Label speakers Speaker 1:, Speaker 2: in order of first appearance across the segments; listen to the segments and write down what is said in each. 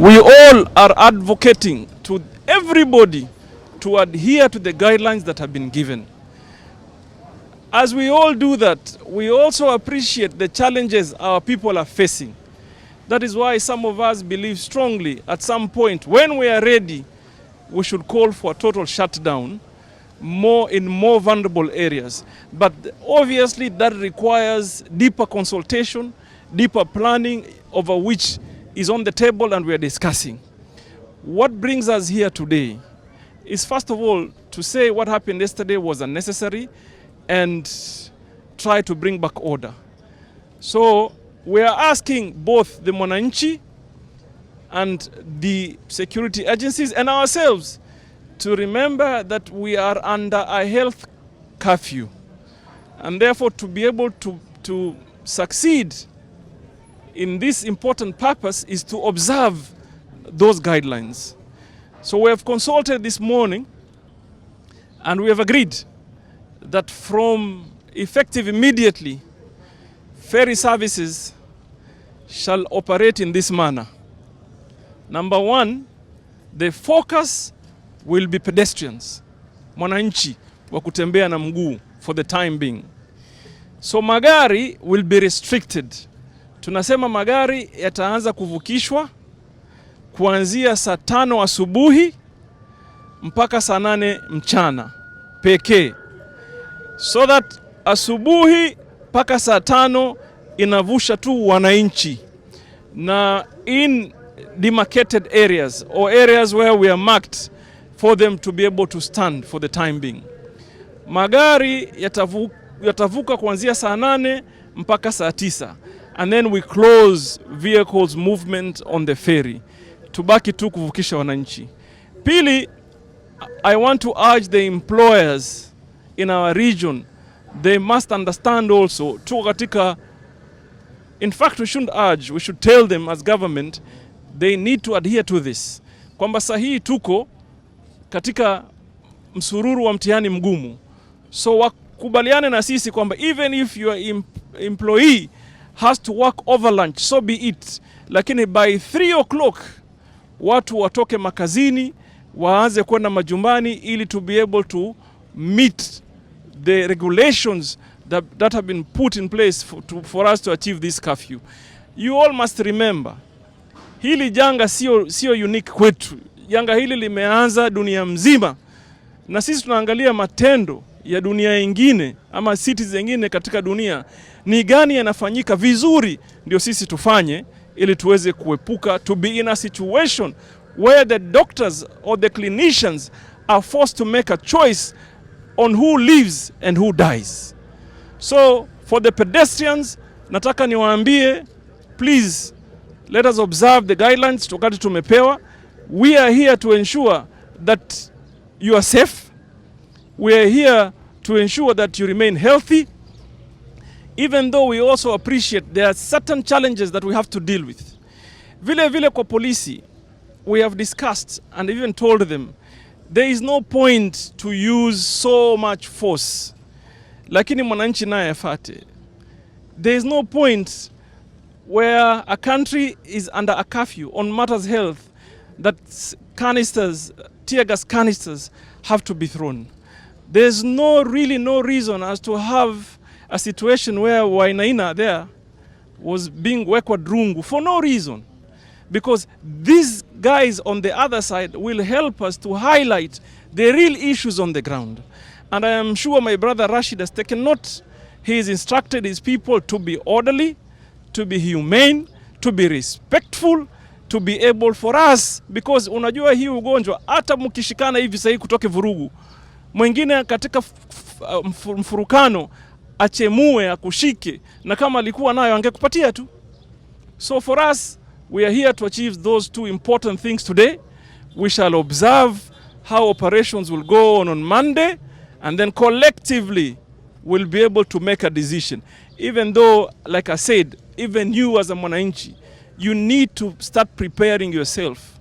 Speaker 1: we all are advocating to everybody to adhere to the guidelines that have been given. As we all do that, we also appreciate the challenges our people are facing. That is why some of us believe strongly at some point, when we are ready, we should call for a total shutdown in more vulnerable areas. But obviously that requires deeper consultation, deeper planning, over which is on the table and we are discussing. What brings us here today is, first of all, to say what happened yesterday was unnecessary and try to bring back order. So we are asking both the Mwananchi and the security agencies and ourselves to remember that we are under a health curfew, and therefore to be able to succeed in this important purpose is to observe those guidelines. So we have consulted this morning and we have agreed that from effective immediately, ferry services shall operate in this manner. Number one, the focus will be pedestrians, mwananchi wa kutembea na mguu for the time being. So magari will be restricted. Tunasema magari yataanza kuvukishwa kuanzia saa 5 asubuhi mpaka saa 8 mchana pekee. So that asubuhi mpaka saa 5 inavusha tu wananchi, na in demarcated areas or areas where we are marked for them to be able to stand for the time being. Magari yatavuka kuanzia saa 8 mpaka saa 9, and then we close vehicles movement on the ferry. Tubaki tu kuvukisha wananchi. Pili, I want to urge the employers in our region, they must understand also tu katika, in fact we shouldn't urge, we should tell them as government they need to adhere to this, kwamba sahihi tuko katika msururu wa mtihani mgumu. So wakubaliane na sisi kwamba even if your employee has to work over lunch, so be it, lakini by 3 o'clock watu watoke makazini waanze kwenda majumbani ili to be able to meet the regulations that have been put in place for us to achieve this curfew. You all must remember, hili janga sio unique kwetu. Janga hili limeanza dunia mzima, na sisi tunaangalia matendo ya dunia ingine ama cities zingine katika dunia, ni gani yanafanyika vizuri ndio sisi tufanye, ili tuweze kuepuka to be in a situation where the doctors or the clinicians are forced to make a choice on who lives and who dies. So for the pedestrians, nataka niwaambie, please let us observe the guidelines tukati tumepewa. We are here to ensure that you are safe. We are here to ensure that you remain healthy, even though we also appreciate there are certain challenges that we have to deal with. Vile kwa polisi, we have discussed and even told them there is no point to use so much force. Lakini mwananchi naye afate. There is no point where a country is under a curfew on matters health that canisters, tear gas canisters have to be thrown. There's really no reason as to have a situation where Wainaina there was being wekwa drungu for no reason. Because these guys on the other side will help us to highlight the real issues on the ground. And I am sure my brother Rashid has taken note. He has instructed his people to be orderly, to be humane, to be respectful, to be able for us, because unajua hii ugonjwa hata mkishikana hivi sahi kutoke vurugu, mwingine katika mfurukano achemue akushike, na kama alikuwa nayo angekupatia tu. So for us, we are here to achieve those two important things today. We shall observe how operations will go on Monday, and then collectively we'll be able to make a decision. Even though, like I said, even you as a mwananchi, you need to start preparing yourself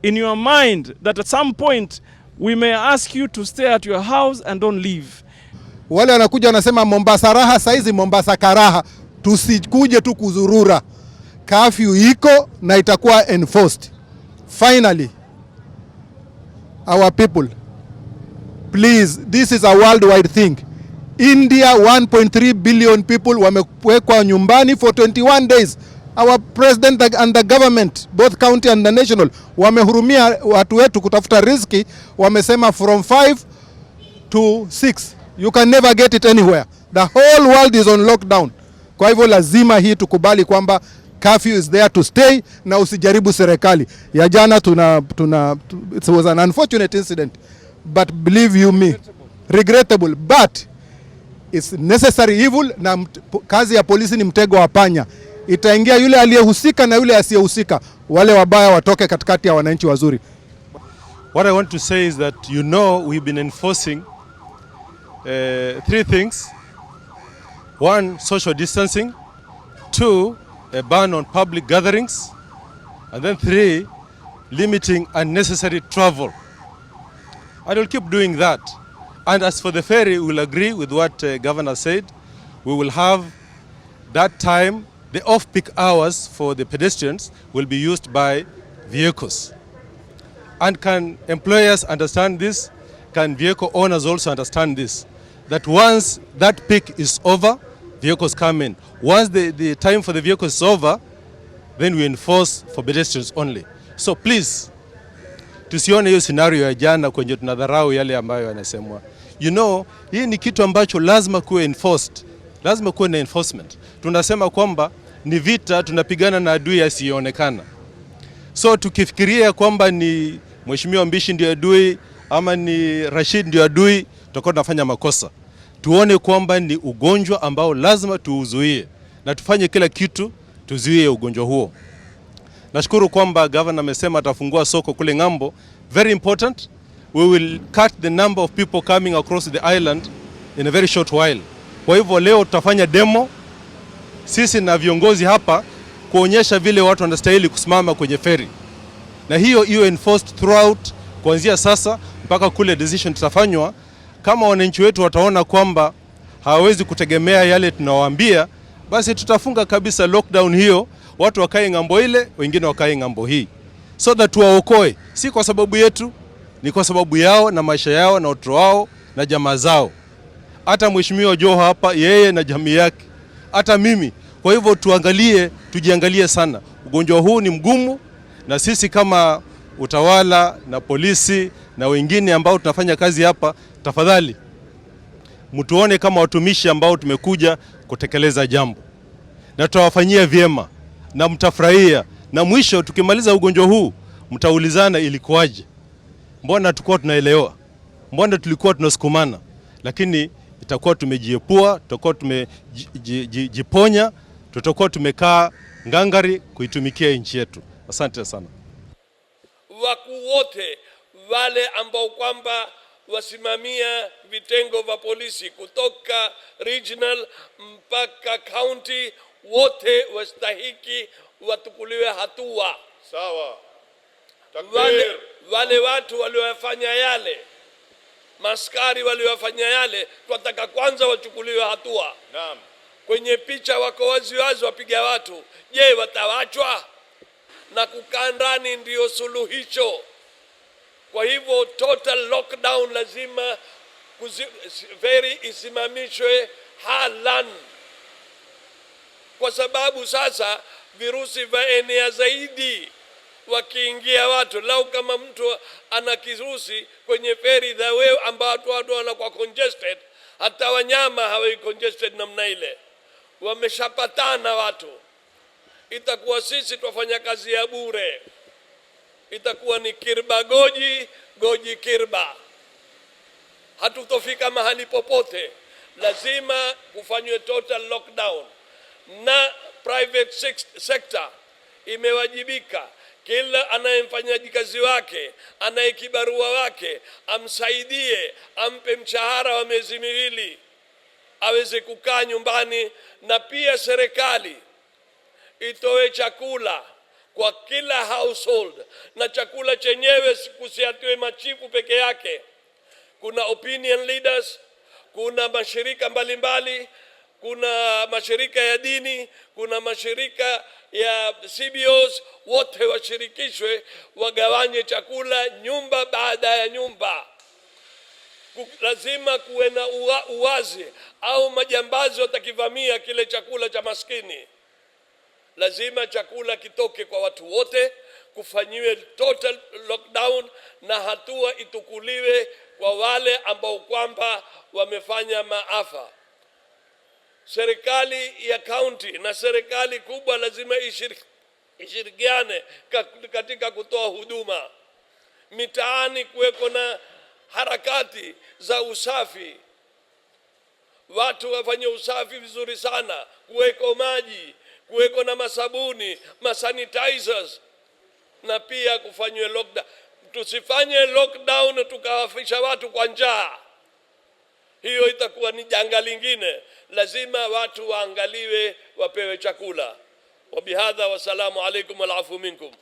Speaker 1: in your mind that at some point we may ask you to stay at your house and don't leave.
Speaker 2: Wale wanakuja wanasema Mombasa raha, saizi Mombasa karaha. Tusikuje tu kuzurura. Curfew iko na itakuwa enforced. Finally, our people, please, this is a worldwide thing. India, 1.3 billion people wamewekwa nyumbani for 21 days. Our president and the government, both county and the national, wamehurumia watu wetu kutafuta riziki. Wamesema from 5 to 6. You can never get it anywhere. The whole world is on lockdown. Kwa hivyo lazima hii tukubali kwamba curfew is there to stay, na usijaribu serikali. Ya jana it was an unfortunate incident, but believe you me, regrettable, but it's necessary evil, na kazi ya polisi ni mtego wa panya. Itaingia yule aliyehusika na yule asiyehusika. Wale wabaya watoke katikati ya wananchi wazuri.
Speaker 3: What I want to say is that we've been enforcing 3 things. 1, social distancing. 2, a ban on public gatherings. And then 3, limiting unnecessary travel. I will keep doing that. And as for the ferry, we will agree with what Governor said. We will have that time, the off-peak hours for the pedestrians will be used by vehicles. And can employers understand this? Can vehicle owners also understand this? That once that peak is over, vehicles come in. Once the time for the vehicles is over, then we enforce for pedestrians only. So please, tusione hiyo scenario ya jana kwenye tunadharau yale ambayo yanasemwa. Hii ni kitu ambacho lazima kuwe enforced. Lazima kuwe na enforcement. Tunasema kwamba ni vita, tunapigana na adui asiyeonekana. So tukifikiria kwamba ni Mheshimiwa Mbishi ndio adui ama ni Rashid ndio adui, tutakuwa tunafanya makosa. Tuone kwamba ni ugonjwa ambao lazima tuuzuie, na tufanye kila kitu tuzuie ugonjwa huo. Nashukuru kwamba governor amesema atafungua soko kule ng'ambo. Very important. We will cut the number of people coming across the island in a very short while. Kwa hivyo leo tutafanya demo sisi na viongozi hapa kuonyesha vile watu wanastahili kusimama kwenye ferry. Na hiyo enforced throughout kuanzia sasa mpaka kule decision tutafanywa. Kama wananchi wetu wataona kwamba hawawezi kutegemea yale tunawaambia, basi tutafunga kabisa lockdown hiyo, watu wakae ng'ambo ile, wengine wakae ng'ambo hii. So that tuwaokoe, si kwa sababu yetu, ni kwa sababu yao na maisha yao na watoto wao na jamaa zao. Hata Mheshimiwa Joho hapa, yeye na jamii yake, hata mimi. Kwa hivyo tujiangalie sana. Ugonjwa huu ni mgumu, na sisi kama utawala na polisi na wengine ambao tunafanya kazi hapa, tafadhali mtuone kama watumishi ambao tumekuja kutekeleza jambo, na tutawafanyia vyema na mtafurahia, na mwisho tukimaliza ugonjwa huu mtaulizana ilikuwaje, mbona tulikuwa tunaelewa, mbona tulikuwa tunasukumana. Lakini itakuwa tumejiepua, tutakuwa tumejiponya, tutakuwa tumekaa ngangari kuitumikia nchi yetu. Asante sana.
Speaker 4: Wakuu wote wale ambao kwamba wasimamia vitengo vya polisi kutoka regional mpaka county, wote wastahiki watukuliwe hatua.
Speaker 5: Sawa.
Speaker 4: Wale watu waliofanya yale, maskari waliofanya yale, tunataka kwanza wachukuliwe hatua.
Speaker 5: Naam.
Speaker 4: Kwenye picha wako wazi wazi wapiga watu. Je, watawachwa? Na kukaa ndani ndio suluhisho. Kwa hivyo total lockdown lazima ferry isimamishwe halan, kwa sababu sasa virusi vaenea zaidi wakiingia watu. Lau kama mtu ana kirusi kwenye ferry the way ambao watu wanakuwa congested, hata wanyama hawa congested namna ile, wameshapatana watu. Itakuwa sisi twafanya kazi ya bure, itakuwa ni kirba goji, goji kirba. Hatutofika mahali popote. Lazima kufanywe total lockdown, na private sector imewajibika. Kila anayemfanyaji kazi wake, anayekibarua wake, amsaidie, ampe mshahara wa miezi miwili aweze kukaa nyumbani. Na pia serikali itoe chakula kwa kila household, na chakula chenyewe kusiatiwe machifu peke yake. Kuna opinion leaders, kuna mashirika mbalimbali, kuna mashirika ya dini, kuna mashirika ya CBOs wote washirikishwe, wagawanye chakula nyumba baada ya nyumba. Lazima kuwe na uwazi, au majambazi watakivamia kile chakula cha maskini. Lazima chakula kitoke kwa watu wote, kufanyiwe total lockdown, na hatua itukuliwe kwa wale ambao kwamba wamefanya maafa. Serikali ya kaunti na serikali kubwa lazima ishirikiane katika kutoa huduma. Mitaani kuweko na harakati za usafi, watu wafanye usafi vizuri sana, kuweko maji, kuweko na masabuni, masanitizers, na pia kufanywe lockdown. Tusifanye lockdown tukawafisha watu kwa njaa, hiyo itakuwa ni janga lingine. Lazima watu waangaliwe, wapewe chakula. Wabihadha, wassalamu alaikum walafu minkum.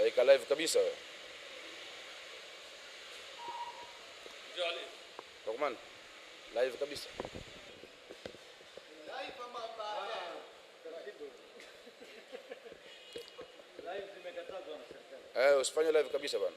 Speaker 5: Ika live kabisa wewe.
Speaker 4: Jali.
Speaker 5: Dokman, live kabisa.
Speaker 4: Live ama baada?
Speaker 5: Live zimekatazwa na serikali. Usifanye live kabisa bana.